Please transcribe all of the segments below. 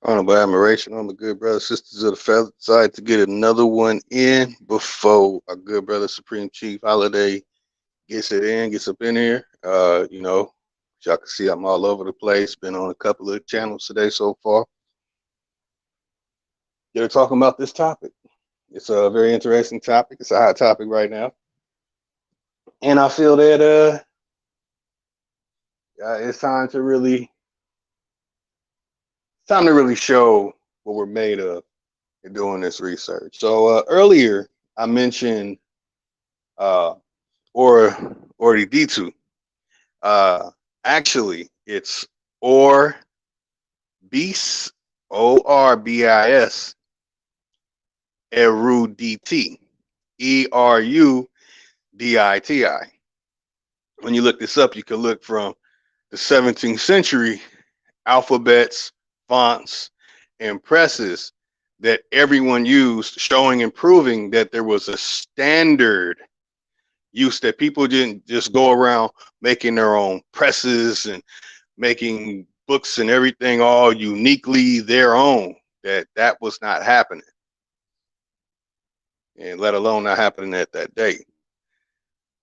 Honorable admiration on the good brothers, sisters of the feather. Decided to get another one in before our good brother Supreme Chief Holiday gets up in here. As y'all can see, I'm all over the place. Been on a couple of channels today so far. They're talking about this topic. It's a very interesting topic. It's a hot topic right now, and I feel that it's time to really show what we're made of in doing this research. So earlier I mentioned Orditu. Actually, it's Orbis, Orbis, Eruditi, Eruditi. When you look this up, you can look from the 17th century alphabets, fonts, and presses that everyone used, showing and proving that there was a standard use, that people didn't just go around making their own presses and making books and everything all uniquely their own, that was not happening, and let alone not happening at that date.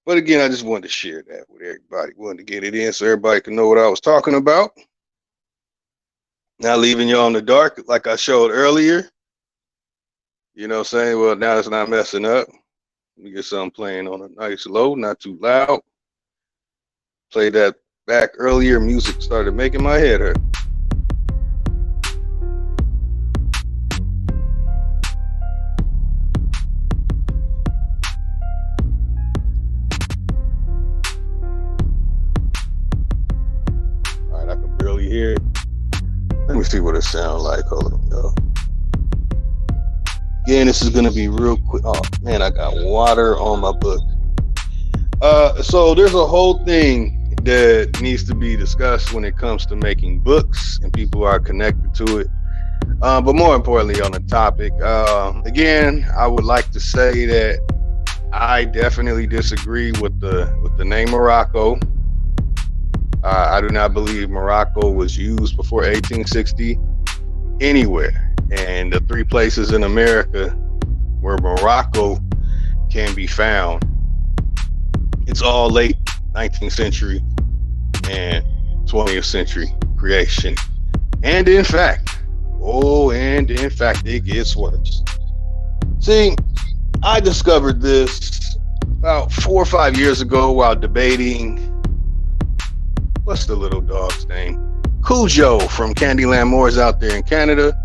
But again, I just wanted to share that with everybody. Wanted to get it in so everybody can know what I was talking about. Not leaving you in the dark like I showed earlier. You know what I'm saying? Well, now it's not messing up. Let me get something playing on a nice low, not too loud. Played that back earlier. Music started making my head hurt. All right, I can barely hear it. Let me see what it sounds like. Hold on, y'all. Again, this is going to be real quick. Oh, man, I got water on my book. So there's a whole thing that needs to be discussed when it comes to making books, and people are connected to it. But more importantly on the topic, again, I would like to say that I definitely disagree with the name Morocco. I do not believe Morocco was used before 1860 anywhere. And the three places in America where Morocco can be found, it's all late 19th century and 20th century creation. And in fact, it gets worse. See, I discovered this about 4 or 5 years ago while debating, what's the little dog's name? Cujo from Candyland Moors out there in Canada.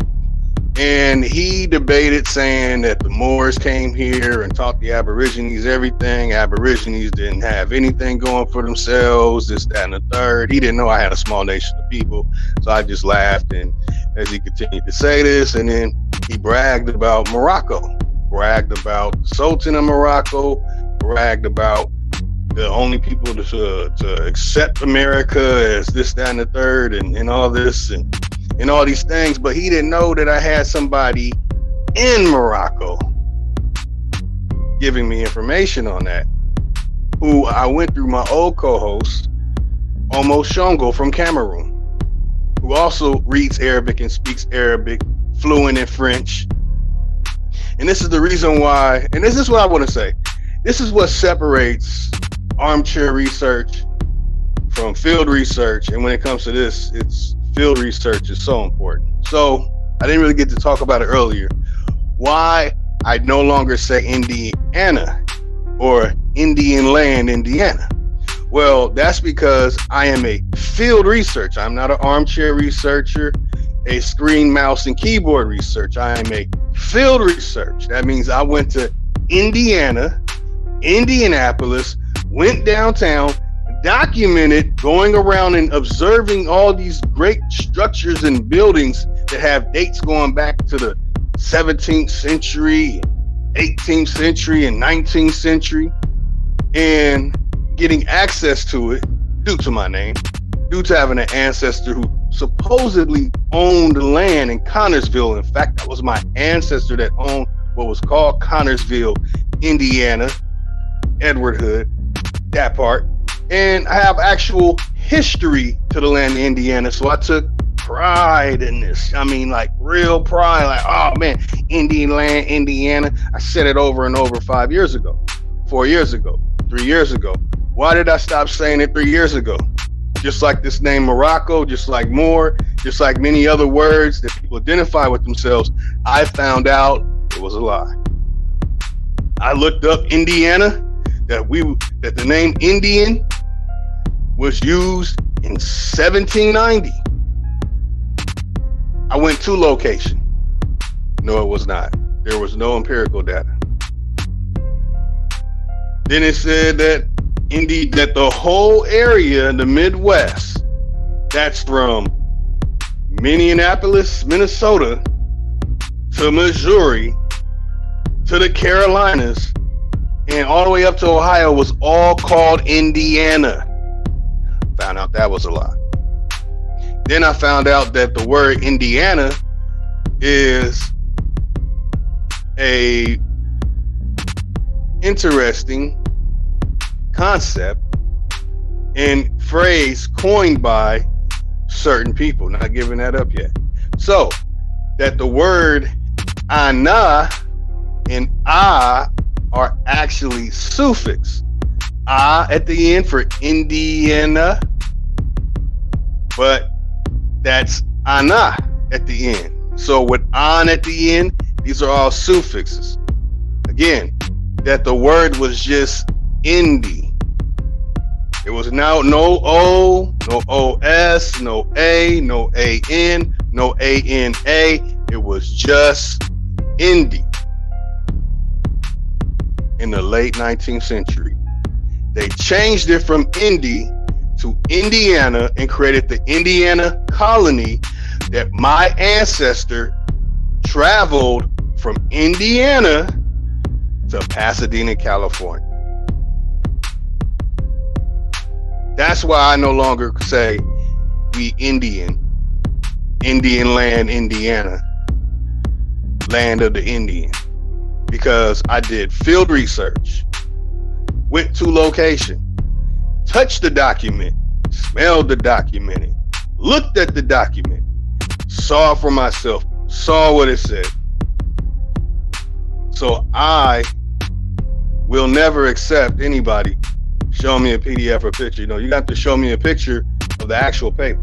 And he debated saying that the Moors came here and taught the Aborigines everything. Aborigines didn't have anything going for themselves, this, that, and the third. He didn't know I had a small nation of people. So I just laughed. And as he continued to say this, and then he bragged about Morocco, bragged about the Sultan of Morocco, bragged about the only people to accept America as this, that, and the third, and all this, and all these things. But he didn't know that I had somebody in Morocco giving me information on that, who I went through my old co-host, Omo Shongo from Cameroon, who also reads Arabic and speaks Arabic, fluent in French. And this is the reason why, and this is what I want to say, this is what separates armchair research from field research. And when it comes to this, it's field research is so important. So I didn't really get to talk about it earlier. Why I no longer say Indiana or Indian land, Indiana. Well, that's because I am a field researcher. I'm not an armchair researcher, a screen, mouse, and keyboard researcher. I am a field research. That means I went to Indiana, Indianapolis, went downtown, documented going around and observing all these great structures and buildings that have dates going back to the 17th century, 18th century, and 19th century, and getting access to it due to my name, due to having an ancestor who supposedly owned land in Connersville. In fact, that was my ancestor that owned what was called Connersville, Indiana, Edward Hood, that part. And I have actual history to the land of Indiana. So I took pride in this. I mean, like real pride. Like, oh man, Indian land, Indiana. I said it over and over 5 years ago, 4 years ago, 3 years ago. Why did I stop saying it 3 years ago? Just like this name Morocco, just like Moore, just like many other words that people identify with themselves, I found out it was a lie. I looked up Indiana, that the name Indian was used in 1790. I went to location. No, it was not. There was no empirical data. Then it said that that the whole area in the Midwest, that's from Minneapolis, Minnesota, to Missouri, to the Carolinas, and all the way up to Ohio, was all called Indiana. Found out that was a lie. Then I found out that the word Indiana is a interesting concept and phrase coined by certain people. Not giving that up yet. So that the word ana and a are actually suffix. A at the end for Indiana, but that's ana at the end. So with an at the end, these are all suffixes. Again, that the word was just Indy. It was now no O, no OS, no A, no AN, no ANA. It was just Indy. In the late 19th century, they changed it from Indy to Indiana and created the Indiana colony that my ancestor traveled from Indiana to Pasadena, California. That's why I no longer say we Indian land, Indiana, land of the Indian, because I did field research, went to location, touched the document, smelled the document, looked at the document, saw for myself, saw what it said. So I will never accept anybody show me a PDF or picture. You know, you got to show me a picture of the actual paper.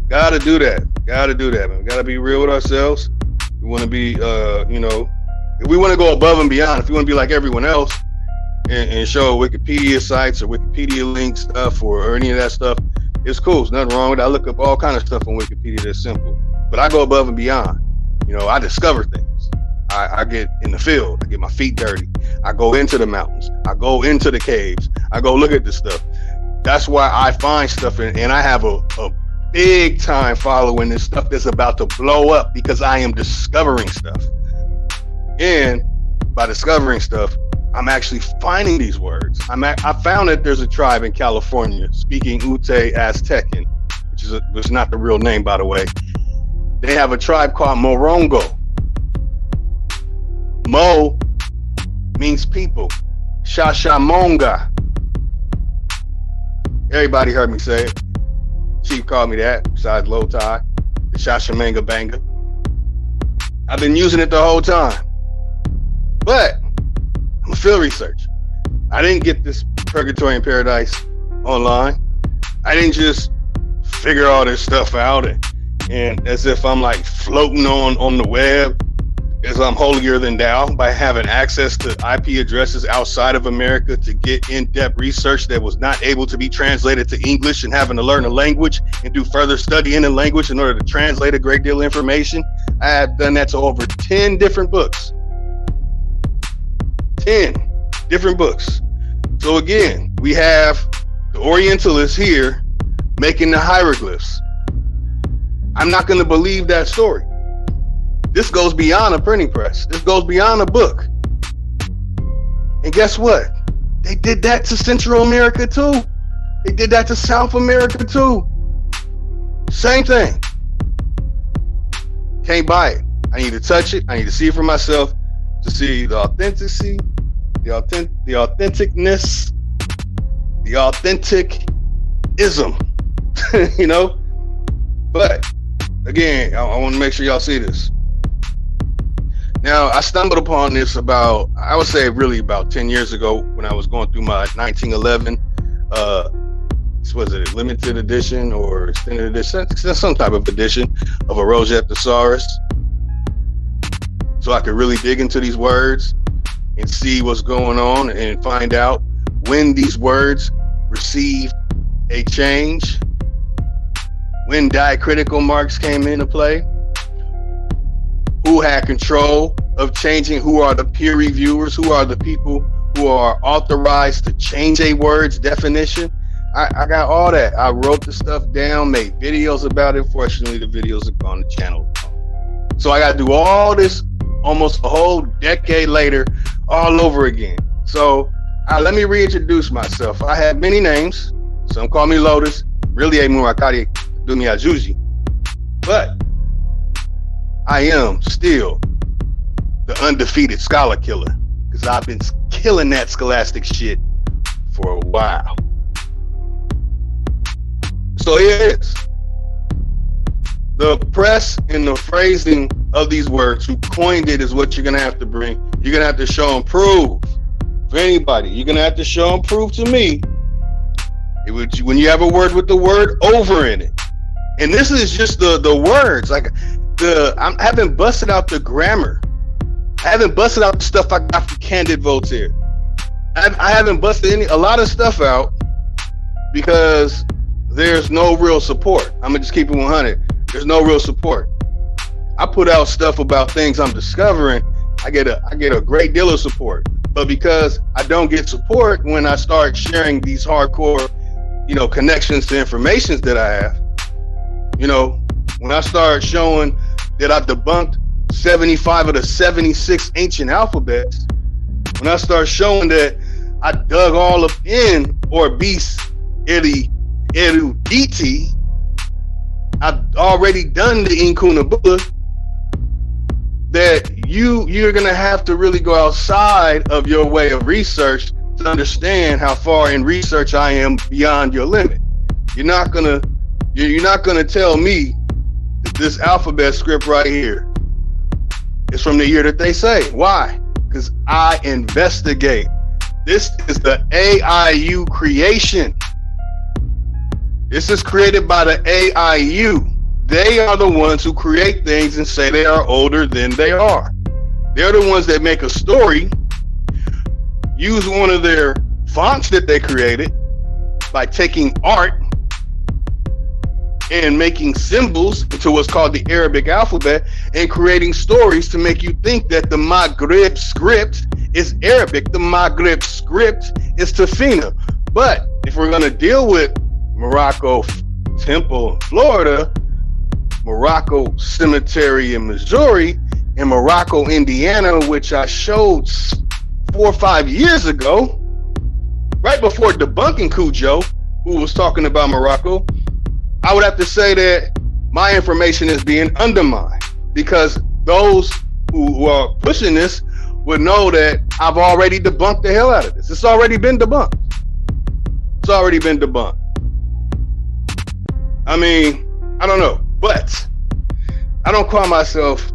Gotta do that, man. We gotta be real with ourselves. We want to be, if we want to go above and beyond, if we want to be like everyone else and show Wikipedia sites or Wikipedia link stuff or any of that stuff, it's cool. There's nothing wrong with it. I look up all kind of stuff on Wikipedia that's simple, but I go above and beyond. You know, I discover things. I get in the field. I get my feet dirty. I go into the mountains. I go into the caves. I go look at this stuff. That's why I find stuff, and I have a big time following this stuff that's about to blow up, because I am discovering stuff. And by discovering stuff, I'm actually finding these words. I found that there's a tribe in California speaking Ute Aztecan, which is not the real name, by the way. They have a tribe called Morongo. Mo means people. Shashamonga. Everybody heard me say it. Chief called me that, besides Low Tide, the Shashamanga Banga. I've been using it the whole time. But I'm a field researcher. I didn't get this Purgatory and Paradise online. I didn't just figure all this stuff out and as if I'm like floating on the web, as I'm holier than thou by having access to IP addresses outside of America to get in-depth research that was not able to be translated to English, and having to learn a language and do further study in the language in order to translate a great deal of information. I have done that to over 10 different books. 10 different books. So again, we have the Orientalists here making the hieroglyphs. I'm not going to believe that story. This goes beyond a printing press. This goes beyond a book. And guess what? They did that to Central America too. They did that to South America too. Same thing. Can't buy it. I need to touch it. I need to see it for myself to see the authenticity, the authenticness, the authentic-ism. You know? But again, I want to make sure y'all see this. Now, I stumbled upon this about, I would say really about 10 years ago when I was going through my 1911, was it a limited edition or extended edition? Some type of edition of a Rosette Thesaurus. So I could really dig into these words and see what's going on and find out when these words received a change, when diacritical marks came into play, who had control of changing, who are the peer reviewers, who are the people who are authorized to change a word's definition. I got all that. I wrote the stuff down, made videos about it. Fortunately, the videos are on the channel. So I got to do all this almost a whole decade later, all over again. So let me reintroduce myself. I have many names. Some call me Lotus, really a Murakari Dunia Juji. But I am still the undefeated scholar killer, because I've been killing that scholastic shit for a while. So here it is. The press and the phrasing of these words, who coined it, is what you're going to have to bring. You're going to have to show and prove. For anybody, you're going to have to show and prove to me when you have a word with the word over in it. And this is just the words. Like I haven't busted out the grammar. I haven't busted out the stuff I got from Candid Voltaire. I haven't busted a lot of stuff out because there's no real support. I'm gonna just keep it 100. There's no real support. I put out stuff about things I'm discovering. I get a great deal of support. But because I don't get support when I start sharing these hardcore, connections to informations that I have, when I start showing that I debunked 75 of the 76 ancient alphabets, when I start showing that I dug all up in Orbis Eruditi, I've already done the Inkunabula, that you're gonna have to really go outside of your way of research to understand how far in research I am beyond your limit. You're not gonna tell me that this alphabet script right here is from the year that they say. Why? Because I investigate. This is the AIU creation. This is created by the AIU. They are the ones who create things and say they are older than they are. They're the ones that make a story, use one of their fonts that they created by taking art and making symbols into what's called the Arabic alphabet and creating stories to make you think that the Maghreb script is Arabic. The Maghreb script is Tafina. But if we're going to deal with Morocco Temple, Florida, Morocco Cemetery in Missouri, and Morocco, Indiana, which I showed 4 or 5 years ago, right before debunking Cujo, who was talking about Morocco, I would have to say that my information is being undermined, because those who are pushing this would know that I've already debunked the hell out of this. It's already been debunked. It's already been debunked. I mean, I don't know, but I don't call myself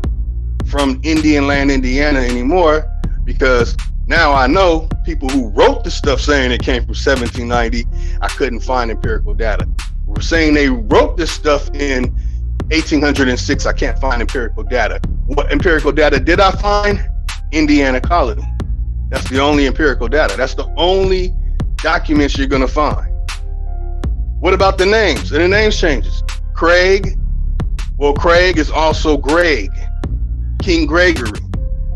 from Indian land, Indiana anymore, because now I know people who wrote the stuff saying it came from 1790. I couldn't find empirical data. We're saying they wrote this stuff in 1806. I can't find empirical data. What empirical data did I find? Indiana Colony. That's the only empirical data. That's the only documents you're going to find. What about the names? And the names changes. Craig. Well, Craig is also Greg. King Gregory.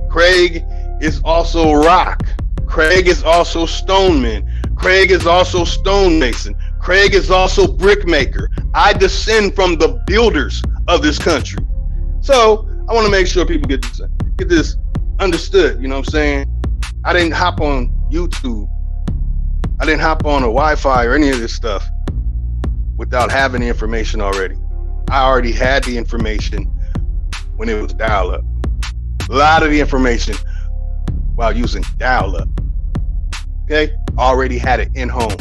Craig is also Rock. Craig is also Stoneman. Craig is also stonemason. Craig is also brickmaker. I descend from the builders of this country. So I want to make sure people get this understood. You know what I'm saying? I didn't hop on YouTube. I didn't hop on a Wi-Fi or any of this stuff without having the information already. I already had the information when it was dial-up. A lot of the information while using dial-up. Okay? Already had it in home.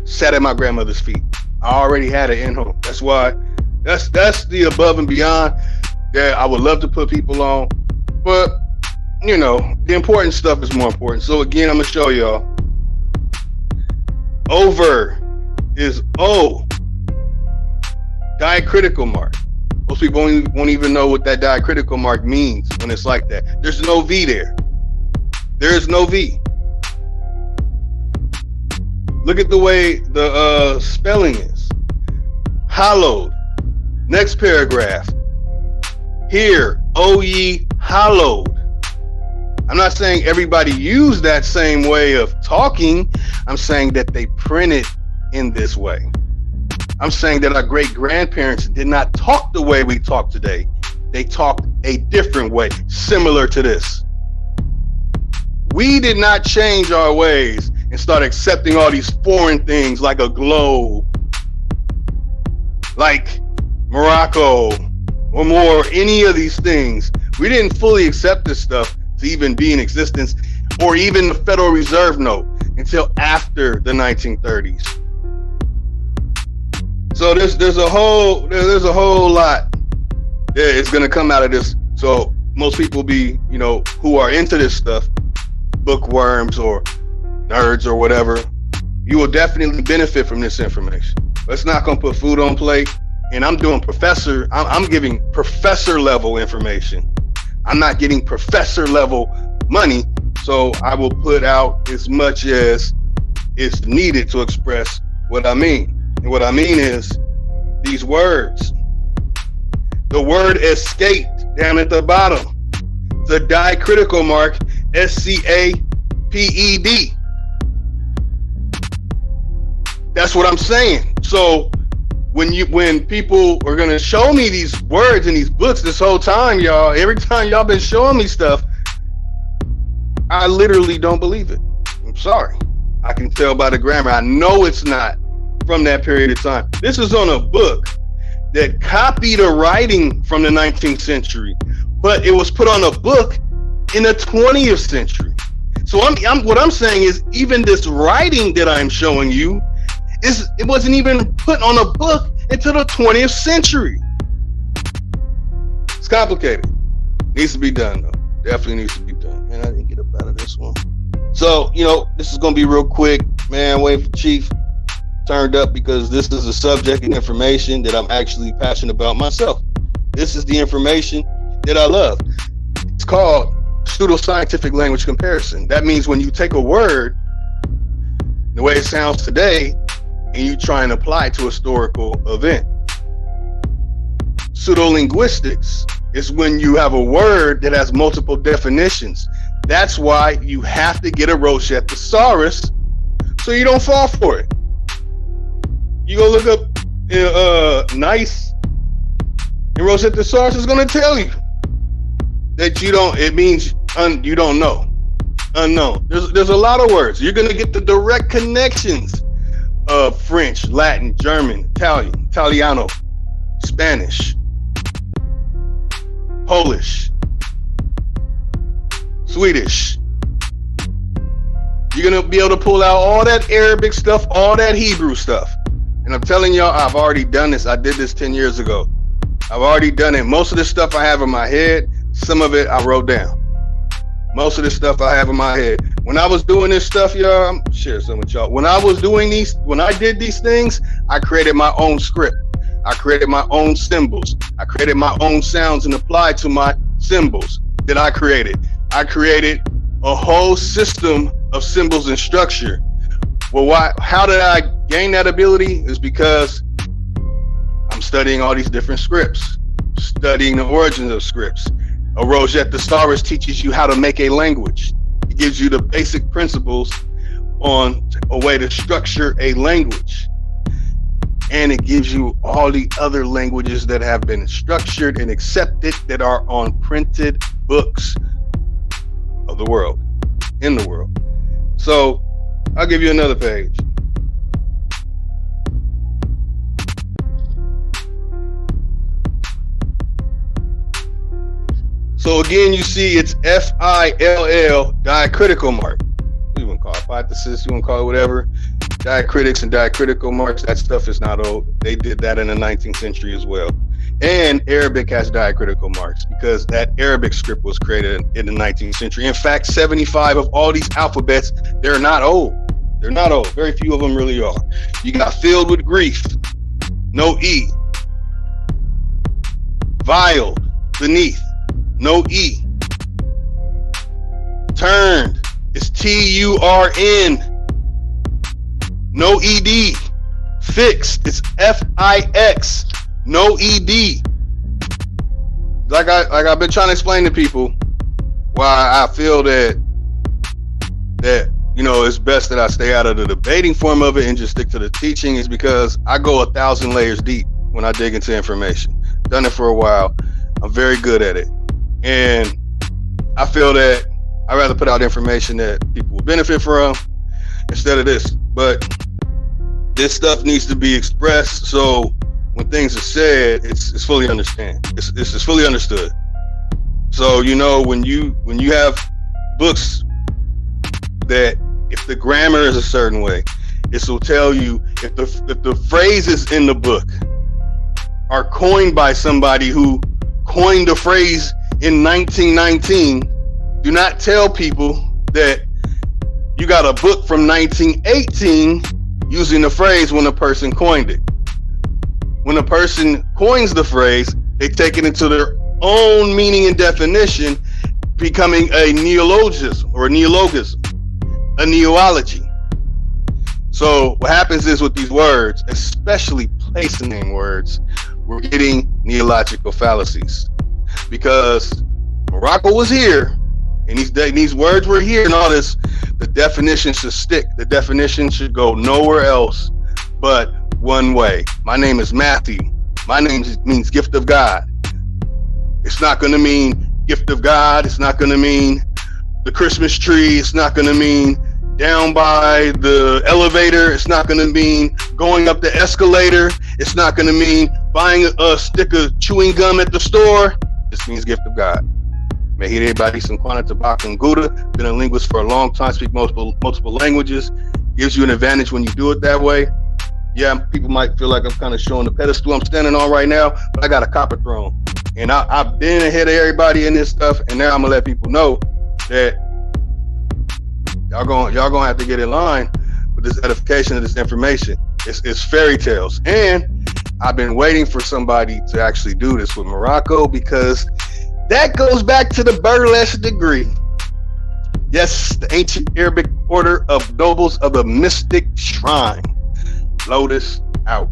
Sat at my grandmother's feet. I already had it in home. That's why That's the above and beyond that I would love to put people on, but you know, the important stuff is more important. So again, I'm gonna show y'all. Over is O, diacritical mark. Most people won't even know what that diacritical mark means when it's like that. There's no V there. There is no V. Look at the way the spelling is. Hallowed. Next paragraph. Hear, O ye hallowed. I'm not saying everybody used that same way of talking. I'm saying that they printed in this way. I'm saying that our great grandparents did not talk the way we talk today. They talked a different way, similar to this. We did not change our ways and start accepting all these foreign things like a globe, like Morocco, or more, any of these things. We didn't fully accept this stuff to even be in existence, or even the Federal Reserve note, until after the 1930s. So there's a whole lot that is going to come out of this. So most people who are into this stuff, bookworms or nerds or whatever, you will definitely benefit from this information. But it's not going to put food on plate. And I'm giving professor level information. I'm not getting professor level money. So I will put out as much as is needed to express what I mean. And what I mean is these words. The word escaped down at the bottom. The diacritical mark, SCAPED. That's what I'm saying. So when people are gonna show me these words in these books this whole time, y'all, every time y'all been showing me stuff, I literally don't believe it. I'm sorry. I can tell by the grammar. I know it's not from that period of time. This is on a book that copied a writing from the 19th century, but it was put on a book in the 20th century. So what I'm saying is, even this writing that I'm showing you, it wasn't even put on a book until the 20th century. It's complicated. Needs to be done though. Definitely needs to be done. Man, I didn't get up out of this one. So, this is gonna be real quick, man. Waiting for Chief turned up because this is a subject and information that I'm actually passionate about myself. This is the information that I love. It's called pseudoscientific language comparison. That means when you take a word, the way it sounds today, and you try and apply it to a historical event. Pseudolinguistics is when you have a word that has multiple definitions. That's why you have to get a Rosetta Thesaurus so you don't fall for it. You go look up nice, and Rosetta Thesaurus is going to tell you that it means you don't know. Unknown. There's a lot of words. You're going to get the direct connections of French, Latin, German, Italian, Italiano, Spanish, Polish, Swedish. You're going to be able to pull out all that Arabic stuff, all that Hebrew stuff. And I'm telling y'all, I've already done this. I did this 10 years ago. I've already done it. Most of this stuff I have in my head, some of it I wrote down. Most of this stuff I have in my head. When I was doing this stuff, y'all, I'm share some with y'all. When I did these things, I created my own script. I created my own symbols. I created my own sounds and applied to my symbols that I created. I created a whole system of symbols and structure. Well, how did I gain that ability? Is because I'm studying all these different scripts, studying the origins of scripts. A Rosetta Thesaurus teaches you how to make a language. It gives you the basic principles on a way to structure a language. And it gives you all the other languages that have been structured and accepted that are on printed books of the world, in the world. So I'll give you another page. So again, you see it's FILL, diacritical mark. You want to call it hypothesis, you want to call it whatever. diacritics and diacritical marks, that stuff is not old. They did that in the 19th century as well. And Arabic has diacritical marks because that Arabic script was created in the 19th century. In fact, 75 of all these alphabets, they're not old. They're not old. Very few of them really are. You got filled with grief, no E. Viled, beneath, no E. Turned, it's T-U-R-N, no E-D. Fixed, it's F-I-X, no E-D. Like I've been trying to explain to people why I feel that you know, it's best that I stay out of the debating form of it and just stick to the teaching, is because I go 1,000 layers deep when I dig into information. Done it for a while. I'm very good at it. And I feel that I'd rather put out information that people will benefit from instead of this. But this stuff needs to be expressed, so when things are said, it's fully understand. It's fully understood. So, you know, when you have books that if the grammar is a certain way, it will tell you if the phrases in the book are coined by somebody who coined the phrase in 1919, do not tell people that you got a book from 1918 using the phrase when a person coined it. When a person coins the phrase, they take it into their own meaning and definition, becoming a neologism or a neologism, a neology. So what happens is with these words, especially place name words, we're getting neological fallacies, because Morocco was here and these words were here and all this. The definition should stick. The definition should go nowhere else but one way. My name is Matthew. My name means gift of God. It's not going to mean gift of God. It's not going to mean the Christmas tree. It's not going to mean down by the elevator. It's not going to mean going up the escalator. It's not going to mean buying a stick of chewing gum at the store. This means gift of God. Mehire Badi Sankwana Tabak Gouda, been a linguist for a long time, speak multiple languages. Gives you an advantage when you do it that way. Yeah, people might feel like I'm kind of showing the pedestal I'm standing on right now, but I got a copper throne. And I've been ahead of everybody in this stuff, and now I'm gonna let people know that y'all gonna have to get in line with this edification of this information. It's fairy tales. And I've been waiting for somebody to actually do this with Morocco, because that goes back to the burlesque degree. Yes, the ancient Arabic order of nobles of the mystic shrine. Lotus out.